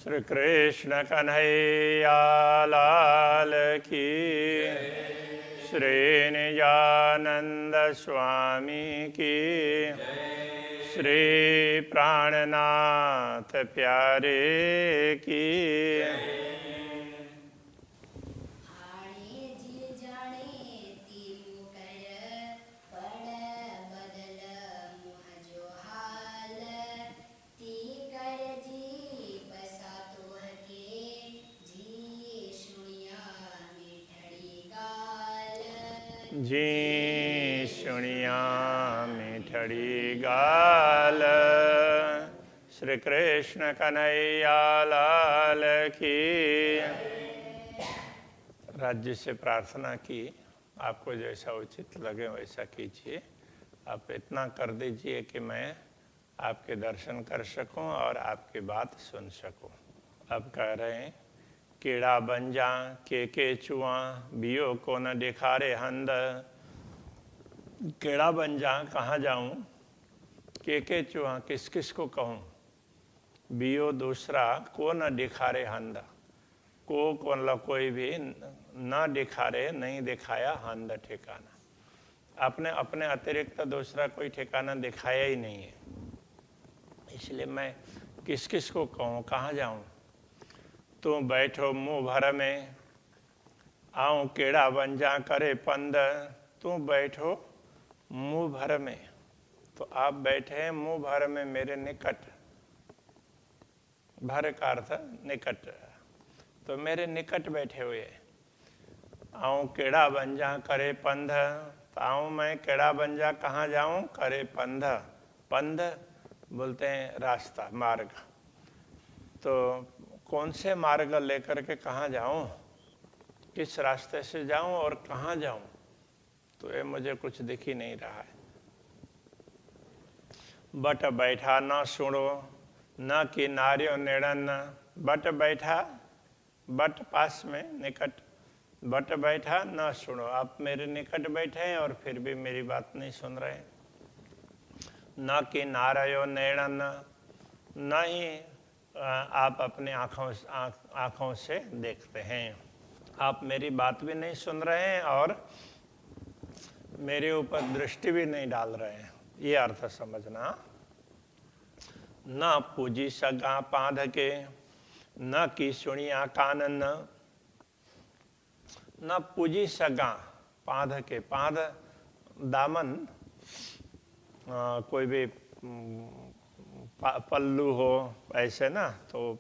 श्री कृष्ण कन्हैया लाल की, श्री निजानंद स्वामी की, श्री प्राणनाथ प्यारे की। जी सुनिया मिठड़ी गाल, श्री कृष्ण कन्हैया लाल की। राज्य से प्रार्थना की, आपको जैसा उचित लगे वैसा कीजिए। आप इतना कर दीजिए कि मैं आपके दर्शन कर सकूं और आपकी बात सुन सकूं। अब कह रहे हैं, कीड़ा बन जा के चुआ, बियो को न दिखारे हंद। कीड़ा बन जा, कहाँ जाऊं, के चुआ किस किस को कहूं, बियो दूसरा, को न दिखारे हंद, को मतलब कोई भी न दिखारे, नहीं दिखाया, हंद ठिकाना, अपने अपने अतिरिक्त दूसरा कोई ठिकाना दिखाया ही नहीं है। इसलिए मैं किस किस को कहूं, कहाँ जाऊं। तू बैठो मुंह भर में, आऊं केड़ा बन जा करे पंद। तू बैठो मुंह भर में, तो आप बैठे हैं मुंह भर में मेरे निकट, भर का अर्थ निकट, तो मेरे निकट बैठे हुए। आऊं केड़ा बन जा करे पंध, तो आऊं मैं केड़ा बन जा, कहाँ जाऊं, करे पंध। पंध बोलते हैं रास्ता, मार्ग। तो कौन से मार्ग लेकर के कहाँ जाऊं, किस रास्ते से जाऊं और कहाँ जाऊं, तो ये मुझे कुछ दिख ही नहीं रहा है। बट बैठा न सुनो, न कि नारियो निड़न। बट बैठा, बट पास में, निकट, बट बैठा न सुनो, आप मेरे निकट बैठे हैं और फिर भी मेरी बात नहीं सुन रहे। न कि नारायो नैणन, न ही आप अपने आँखों से देखते हैं। आप मेरी बात भी नहीं सुन रहे हैं और मेरे ऊपर दृष्टि भी नहीं डाल रहे हैं, ये अर्थ समझना। न पूजी सगा पांध के, न की सुनिया कानन। न पूजी सगा पांध के, पांध दामन, कोई भी पल्लू हो ऐसे ना, तो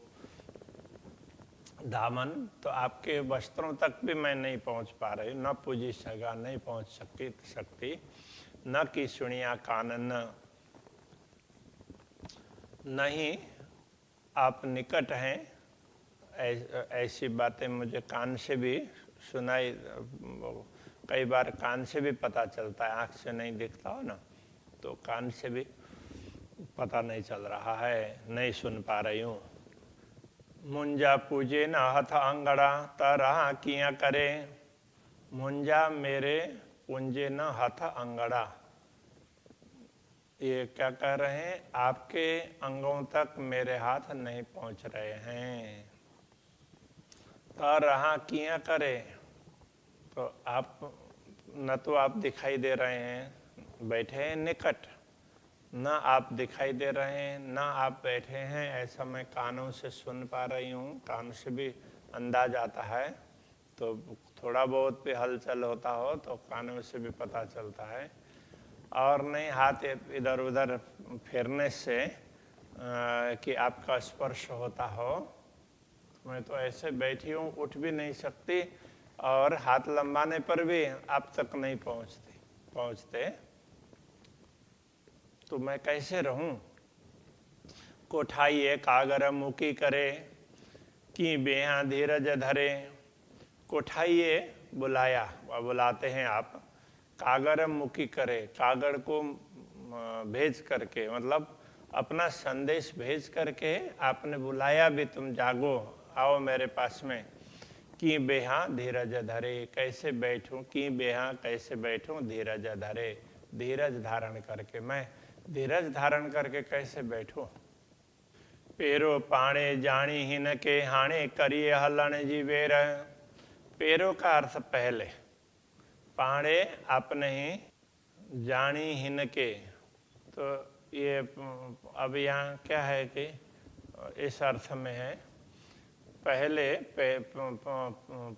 दामन, तो आपके वस्त्रों तक भी मैं नहीं पहुंच पा रही। न पूजी सगा, नहीं पहुंच सकती। न की सुनिया कानन, नहीं आप निकट हैं, ऐसी बातें मुझे कान से भी सुनाई, कई बार कान से भी पता चलता है, आँख से नहीं दिखता हो ना, तो कान से भी पता नहीं चल रहा है, नहीं सुन पा रही हूँ। मुंजा पूजे न हथ अंगड़ा, तरह किया करे। मुंजा मेरे पूंजे न हथ अंगड़ा, ये क्या कह रहे हैं, आपके अंगों तक मेरे हाथ नहीं पहुंच रहे हैं। तरह किया करे, तो आप न तो आप दिखाई दे रहे हैं, बैठे हैं निकट, ना आप दिखाई दे रहे हैं, ना आप बैठे हैं, ऐसा मैं कानों से सुन पा रही हूँ, कान से भी अंदाज आता है। तो थोड़ा बहुत भी हलचल होता हो तो कानों से भी पता चलता है, और नहीं हाथ इधर उधर फेरने से कि आपका स्पर्श होता हो। मैं तो ऐसे बैठी हूँ, उठ भी नहीं सकती, और हाथ लंबाने पर भी आप तक नहीं पहुँचते, तो मैं कैसे रहूं। कोठाइए कागर मुकी करे, कि बेहा धीरज धरे। कोठाइए बुलाया, बुलाते हैं आप, कागर मुकी करे, कागड़ को भेज करके, मतलब अपना संदेश भेज करके आपने बुलाया भी, तुम जागो, आओ मेरे पास में। कि बेहा धीरज धरे, कैसे बैठूं, कि बेहा कैसे बैठूं, धीरज धरे, धीरज धारण करके। मैं धीरज धारण करके कैसे बैठूं। पेरो पाणे जानी हिन के हाणे करिए हलन जी बेर। पेरो का अर्थ पहले, पाणे आपने ही, जानी हिन के, तो ये अब यहाँ क्या है कि इस अर्थ में है पहले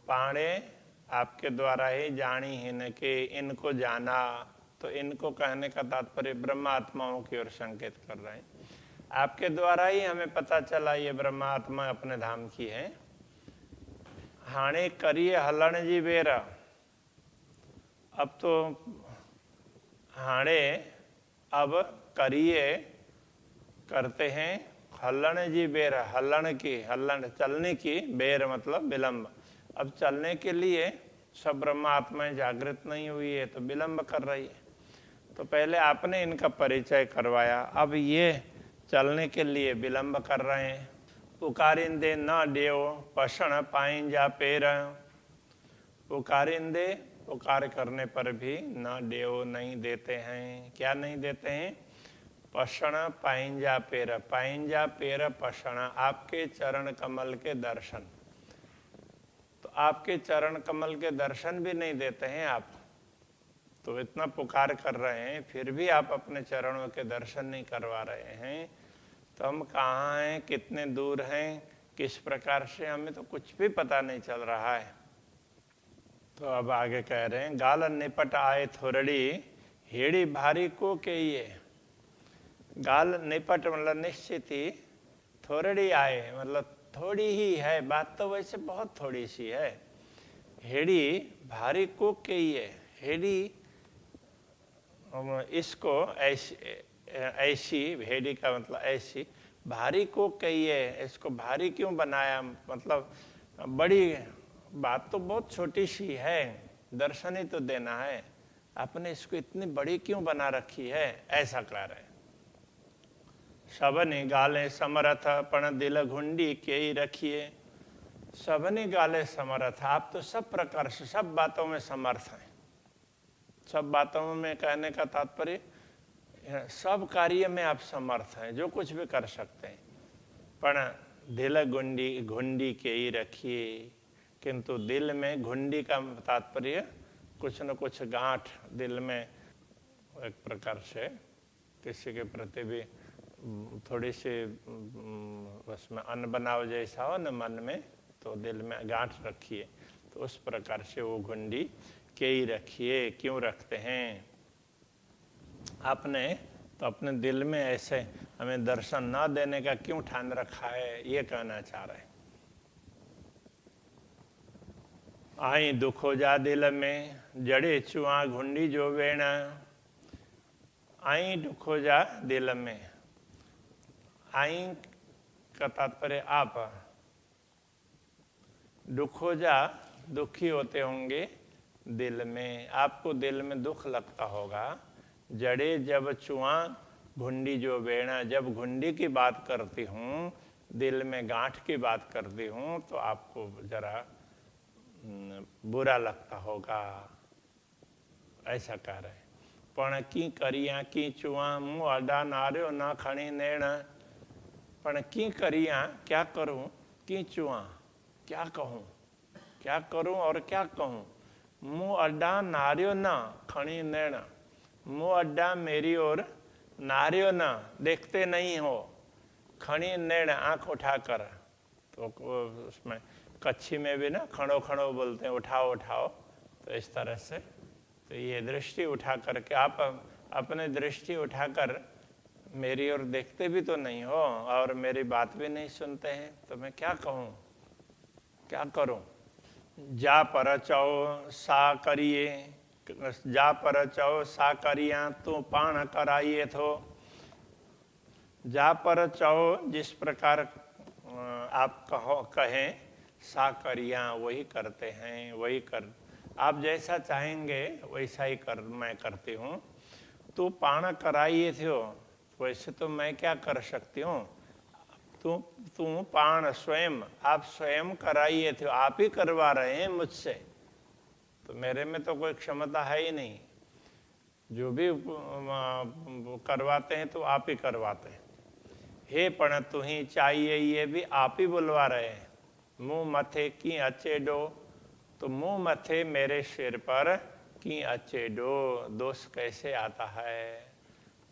पाणे आपके द्वारा ही जानी हिन के, इनको जाना। तो इनको कहने का तात्पर्य ब्रह्मात्माओं की ओर संकेत कर रहे हैं। आपके द्वारा ही हमें पता चला ये ब्रह्मात्मा अपने धाम की है। हाणे करिए हलन जी बेरा, अब तो हाणे अब करिए करते हैं, हलन जी बेर, हलन की, हलन चलने की, बेर मतलब विलंब। अब चलने के लिए सब ब्रह्मात्माएं जागृत नहीं हुई है तो विलंब कर रही है। तो पहले आपने इनका परिचय करवाया, अब ये चलने के लिए विलंब कर रहे हैं। पुकारिंदे न देव पषण पाइन जा पेर। पुकारिंदे, पुकार करने पर भी न देव नहीं देते हैं। क्या नहीं देते हैं? पषण पाइंजा पेर, पाइंजा पेर पषण, आपके चरण कमल के दर्शन। तो आपके चरण कमल के दर्शन भी नहीं देते हैं आप। तो इतना पुकार कर रहे हैं फिर भी आप अपने चरणों के दर्शन नहीं करवा रहे हैं, तो हम कहाँ हैं, कितने दूर हैं, किस प्रकार से, हमें तो कुछ भी पता नहीं चल रहा है। तो अब आगे कह रहे हैं, गाल निपट आए थोरड़ी हेड़ी भारी को के ये। गाल निपट मतलब निश्चित ही, थोरड़ी आए मतलब थोड़ी ही है, बात तो वैसे बहुत थोड़ी सी है। हेड़ी भारी को के ये, हेड़ी इसको ऐसी, ऐसी, हेड़ी का मतलब ऐसी, भारी को कहिए, इसको भारी क्यों बनाया, मतलब बड़ी बात तो बहुत छोटी सी है, दर्शन ही तो देना है, आपने इसको इतनी बड़ी क्यों बना रखी है, ऐसा कह रहे। सबने गाले समर्थ पण दिल घुंडी के ही रखिए। सबने गाले समर्थ, आप तो सब प्रकार से सब बातों में समर्थ हैं। सब बातों में कहने का तात्पर्य सब कार्य में आप समर्थ हैं, जो कुछ भी कर सकते हैं। पण दिल घुंडी, घुंडी के ही रखिए, किंतु दिल में घुंडी का तात्पर्य कुछ न कुछ गांठ दिल में, एक प्रकार से किसी के प्रति भी थोड़ी सी उसमें अनबनाव जैसा हो न मन में, तो दिल में गांठ रखिए। तो उस प्रकार से वो घुंडी के ही रखिए। क्यों रखते हैं आपने, तो अपने दिल में ऐसे हमें दर्शन ना देने का क्यों ठान रखा है, ये कहना चाह रहे हैं। आई दुखो जा दिल में जड़े चुआ घुंडी जो वेण। आई दुखो जा दिल में, आई का तात्पर्य आप, दुखो जा दुखी होते होंगे दिल में, आपको दिल में दुख लगता होगा। जड़े जब चुआ घुंडी जो बेड़ा, जब घुंडी की बात करती हूँ, दिल में गांठ की बात करती हूँ, तो आपको जरा बुरा लगता होगा, ऐसा कह रहे। पण की करिया की चुआ मुँह अड्डा नार्यो ना खणी नेण। पण की करिया, क्या करूं, की चुआ क्या कहूं, क्या करूं और क्या कहूं। मुँह अड्डा नार्यो ना खणी नेण, मुँह अड्डा मेरी ओर नार्यो ना देखते नहीं हो, खणी नेण आंख उठाकर। तो उसमें कच्छी में भी ना खड़ो खड़ो बोलते हैं, उठाओ उठाओ, तो इस तरह से। तो ये दृष्टि उठा करके आप अपने दृष्टि उठाकर मेरी ओर देखते भी तो नहीं हो और मेरी बात भी नहीं सुनते हैं, तो मैं क्या कहूँ, क्या करूँ। जा पर चौ सा करिए, जा पर चौ सा करिया तू पाण कराइए थो। जा पर चौ, जिस प्रकार आप कहो कहें, सा करिया वही करते हैं, वही कर, आप जैसा चाहेंगे वैसा ही कर, मैं करती हूँ। तू पाण कराइए थो, वैसे तो मैं क्या कर सकती हूँ, तू पाण स्वयं, आप स्वयं कराइए थे, आप ही करवा रहे हैं मुझसे, तो मेरे में तो कोई क्षमता है ही नहीं। जो भी करवाते हैं तो आप ही करवाते हैं। हे पण तुही चाहिए, ये भी आप ही बुलवा रहे हैं। मुंह मथे की अचेडो, तो मुंह मथे मेरे सिर पर की अचेडो, दोष कैसे आता है?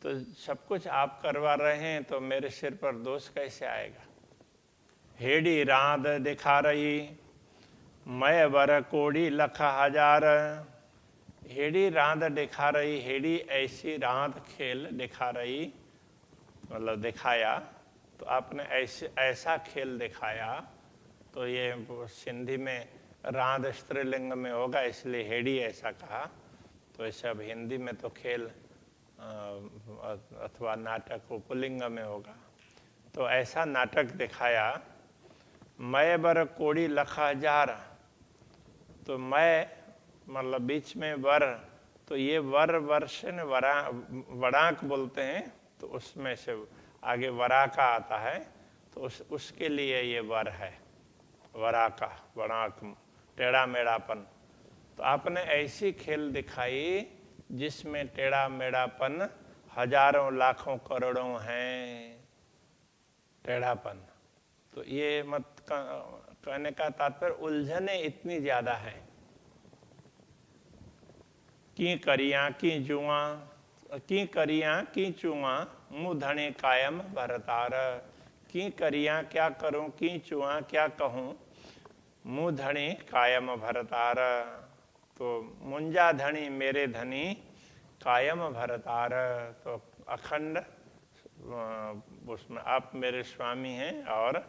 तो सब कुछ आप करवा रहे हैं तो मेरे सिर पर दोष कैसे आएगा? हेड़ी रांद दिखा रही, मैं वर कोड़ी लखा हजार। हेड़ी रांद दिखा रही, हेड़ी ऐसी रांद खेल दिखा रही, मतलब दिखाया, तो आपने ऐसा खेल दिखाया। तो ये सिंधी में रांद स्त्रीलिंग में होगा, इसलिए हेड़ी ऐसा कहा। तो ऐसे अब हिंदी में तो खेल अथवा नाटक पुल्लिंग में होगा। तो ऐसा नाटक दिखाया। मैं बर कोड़ी लखा हजार, तो मैं मतलब बीच में वर, तो ये वर्ष ने वराक बोलते हैं, तो उसमें से आगे वराका आता है, तो उसके लिए ये वर है, वराका, वराक, टेढ़ा मेढ़ापन। तो आपने ऐसी खेल दिखाई जिसमें टेढ़ा मेढ़ापन हजारों लाखों करोड़ों हैं, टेढ़ापन। तो ये मत कहने का तात्पर्य उलझने इतनी ज्यादा है। की करिया की जुआ, की करिया की चुआ, मुँह धने कायम भरतार। की करिया क्या करूं, की चुआ क्या कहूं, मुँह धने कायम भरतार। तो मुंजा धनी मेरे धनी कायम भरतार, तो अखंड उसमें आप मेरे स्वामी हैं और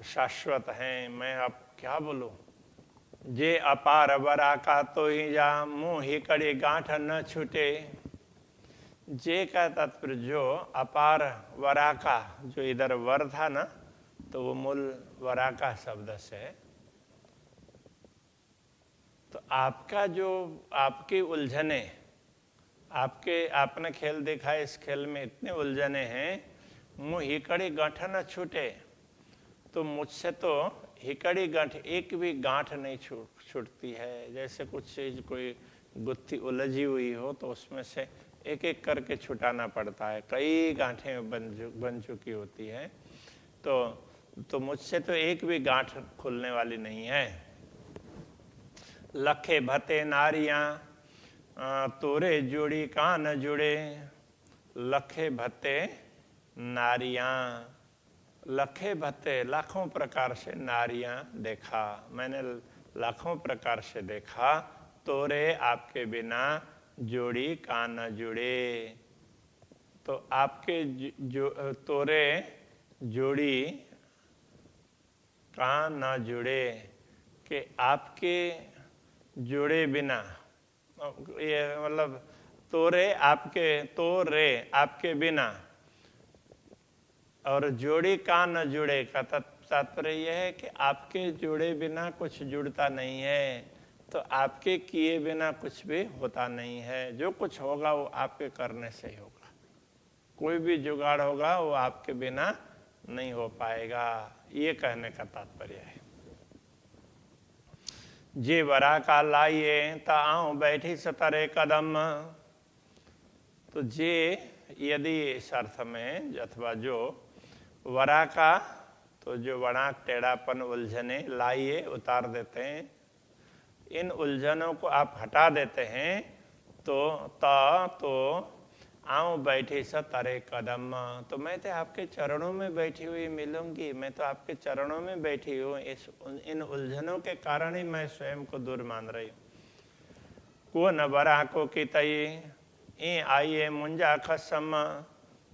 शाश्वत हैं। मैं अब क्या बोलूं? जे अपार वरा का तो ही जा, मुँह ही कड़ी गांठ न छूटे। जे का तात्पर्य जो अपार वरा का, जो इधर वर था ना, तो वो मूल वरा का शब्द से। तो आपका जो आपकी उलझने, आपने खेल देखा है, इस खेल में इतने उलझने हैं, मुँह हिकड़ी गांठ न छूटे। तो मुझसे तो हिकड़ी गांठ, एक भी गांठ नहीं छूटती है। जैसे कुछ चीज कोई गुत्थी उलझी हुई हो तो उसमें से एक एक करके छुटाना पड़ता है, कई गांठें बन चुकी होती है। तो मुझसे तो एक भी गांठ खुलने वाली नहीं है। लखे भते नारियां, तोरे जोड़ी कान जुड़े। लखे भते नारियां, लखे भते लाखों प्रकार से नारियां देखा, मैंने लाखों प्रकार से देखा। तोरे आपके बिना जोड़ी कान न जुड़े। तो आपके तोरे जोड़ी कान न जुड़े, कि आपके जुड़े बिना, ये मतलब तोरे आपके बिना, और जोड़ी कान न जुड़े का तात्पर्य यह है कि आपके जुड़े बिना कुछ जुड़ता नहीं है। तो आपके किए बिना कुछ भी होता नहीं है। जो कुछ होगा वो आपके करने से ही होगा। कोई भी जुगाड़ होगा वो आपके बिना नहीं हो पाएगा, ये कहने का तात्पर्य है। जे वरा का लाइए ता आऊं बैठी सतरे कदम। तो जे यदि इस अर्थ में अथवा जो वरा का, तो जो वणाक टेढ़ापन उलझने लाइए उतार देते हैं, इन उलझनों को आप हटा देते हैं, तो आऊं बैठी सतरे कदम। तो मैं तो आपके चरणों में बैठी हुई मिलूंगी, मैं तो आपके चरणों में बैठी हूँ। इन उलझनों के कारण ही मैं स्वयं को दूर मान रही हूँ। को न बरा को की तई ए आइए मुंजा खसम।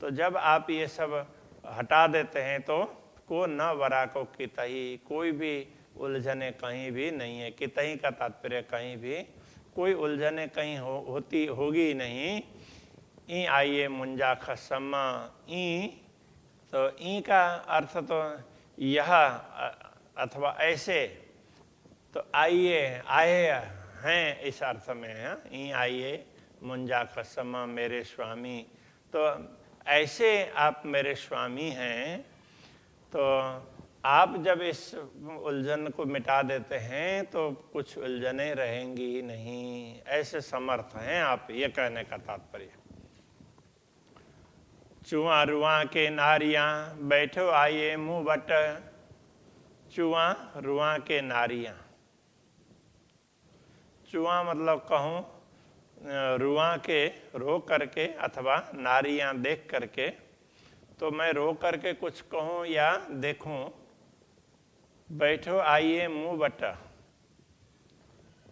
तो जब आप ये सब हटा देते हैं तो को न वरा को की तई, कोई भी उलझने कहीं भी नहीं है। कितही का तात्पर्य कहीं भी कोई उलझने कहीं होगी नहीं। ई आइए मुंजा खसम, ई तो ई का अर्थ तो यह अथवा ऐसे, तो आइए आए हैं इस अर्थ में है। ई आइए मुंजा खसम मेरे स्वामी, तो ऐसे आप मेरे स्वामी हैं। तो आप जब इस उलझन को मिटा देते हैं तो कुछ उलझने रहेंगी ही नहीं, ऐसे समर्थ हैं आप, ये कहने का तात्पर्य। चुआ रुआ के नारियां बैठो आइए मुँह बट। चुआ रुआ के नारियां, चुआ मतलब कहूँ रुआ के रो करके अथवा नारियां देख करके, तो मैं रो करके कुछ कहूँ या देखूं। बैठो आइए मुँह बट,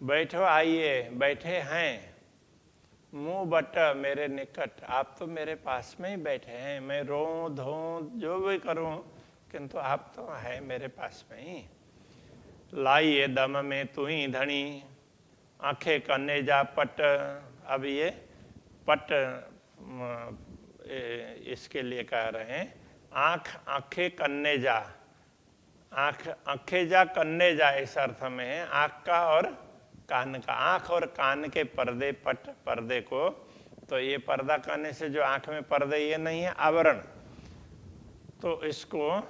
बैठो आइए बैठे हैं, मुँह बट मेरे निकट, आप तो मेरे पास में ही बैठे हैं। मैं रोऊं धोऊं जो भी करूं, किंतु आप तो है मेरे पास में ही। लाइए दम में तू ही धनी, आंखें करने जा पट। अब ये पट इसके लिए कह रहे हैं, आंख आंखें करने जा, आंखें जा करने जा, इस अर्थ में है आंख का और कान का। आंख और कान के पर्दे, पट पर्दे को, तो ये पर्दा करने से जो आंख में पर्दे ये नहीं है आवरण, तो इसको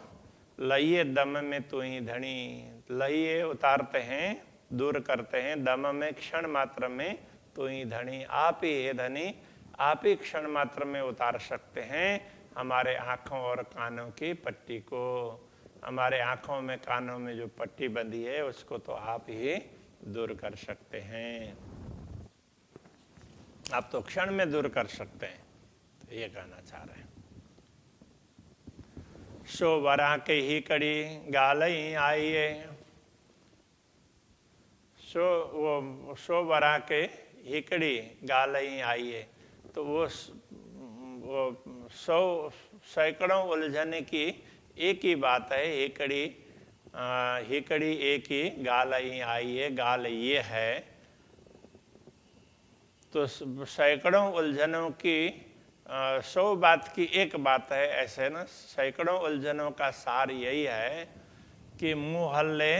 लइए दम में तू ही धनी, लइए उतारते हैं, दूर करते हैं, दम में क्षण मात्र में, तू ही धनी, आप ही है धनी, आप ही क्षण मात्र में उतार सकते हैं हमारे आँखों और कानों की पट्टी को। हमारे आँखों में कानों में जो पट्टी बंधी है उसको तो आप ही दूर कर सकते हैं, आप तो क्षण में दूर कर सकते हैं, तो ये कहना चाह रहे हैं। सो वरा के ही कड़ी गालई आइए, सो वरा के हिकड़ी गालई आइए, तो वो 100 सैकड़ों उलझने की एक ही बात है, हिकड़ी एक ही, गालई आइए, गाल ये है, तो सैकड़ों उलझनों की 100 बात की एक बात है, ऐसे ना सैकड़ों उलझनों का सार यही है कि मुँह हल्ले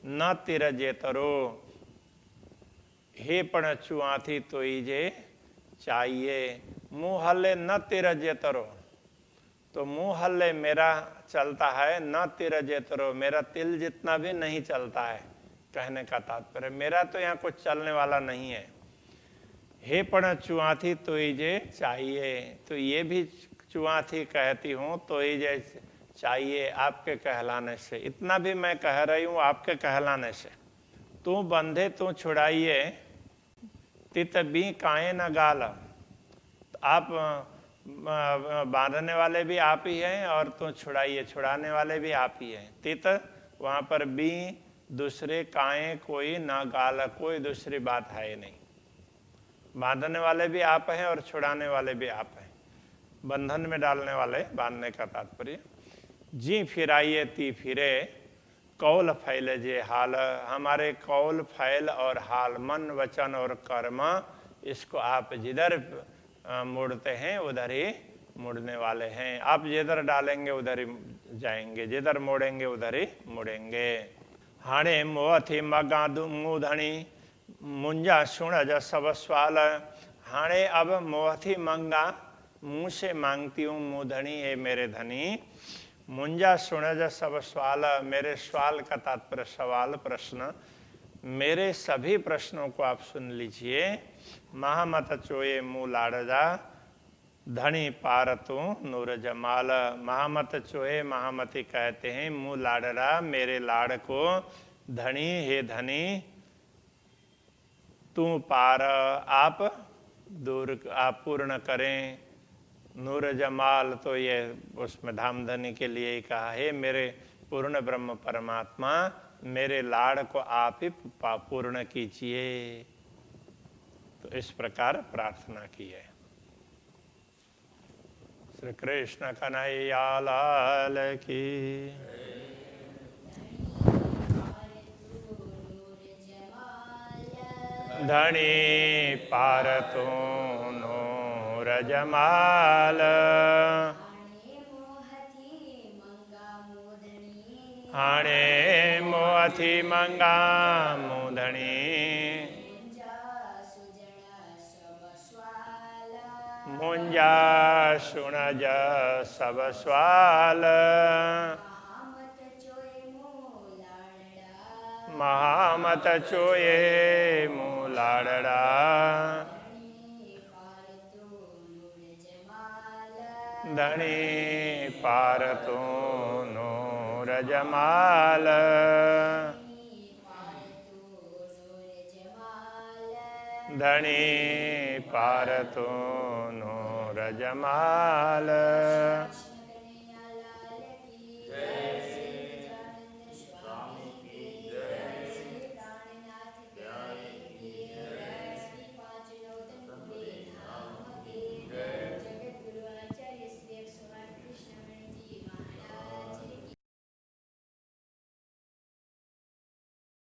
न तिरजे तरो, हे पण चुआथी तो जे चाहिए। मुँह हल्ले न तिरजे तरो, तो मुँह हल्ले मेरा चलता है, न तिरजे तरो मेरा तिल जितना भी नहीं चलता है, कहने का तात्पर्य मेरा तो यहाँ कुछ चलने वाला नहीं है। हे पण चुआथी तो जे चाहिए, तो ये भी चुआथी कहती हूँ तो जे चाहिए आपके कहलाने से, इतना भी मैं कह रही हूँ आपके कहलाने से। तू बंधे तू छुड़ाइए, तित बी काए न गाल, आप बांधने वाले भी आप ही हैं और तू छुड़ाइए, छुड़ाने वाले भी आप ही हैं। तित वहाँ पर बी दूसरे, काए कोई, ना गाल कोई दूसरी बात है नहीं। बांधने वाले भी आप हैं और छुड़ाने वाले भी आप हैं, बंधन में डालने वाले, बांधने का तात्पर्य। जी फिराइए ती फिरे, कौल फैले जे हाल, हमारे कौल फैल और हाल, मन वचन और कर्म, इसको आप जिधर मुड़ते हैं उधर ही मुड़ने वाले हैं। आप जिधर डालेंगे उधर ही जाएंगे, जिधर मोड़ेंगे उधर ही मुड़ेंगे। हाणे मोहथी मगा मुँह धनी, मुंजा सुण ज सब सवाल, हाणे अब मोहथी मंगा, मुँह से मांगती हूँ मुँह धनी, है मेरे धनी। मुंजा सुण ज सब सवाल, मेरे सवाल का तात्पर्य सवाल प्रश्न, मेरे सभी प्रश्नों को आप सुन लीजिए। महामत चोए मुँह लाड़जा, धनी पार तू नूर जमाल। महामत चोए, महामती कहते हैं मुँह लाड़रा, मेरे लाड़ को, धनी हे धनी, तू पार आप दूर, आप पूर्ण करें, नूर जमाल, तो ये उसमें धामधनी के लिए ही कहा है, मेरे पूर्ण ब्रह्म परमात्मा मेरे लाड़ को आप ही पूर्ण कीजिए। तो इस प्रकार प्रार्थना की है। श्री कृष्ण कन्हैया लाल की। धनी पार तू नूर जमाल, हाणे मोहथी मंगा मुँह धनी, मुंजा सुण ज सब सवाल, महामत चोए मुँह लाड़ड़ा, ધણી પારતોનો રજમાલ ધણી પારતોનો રજમાલ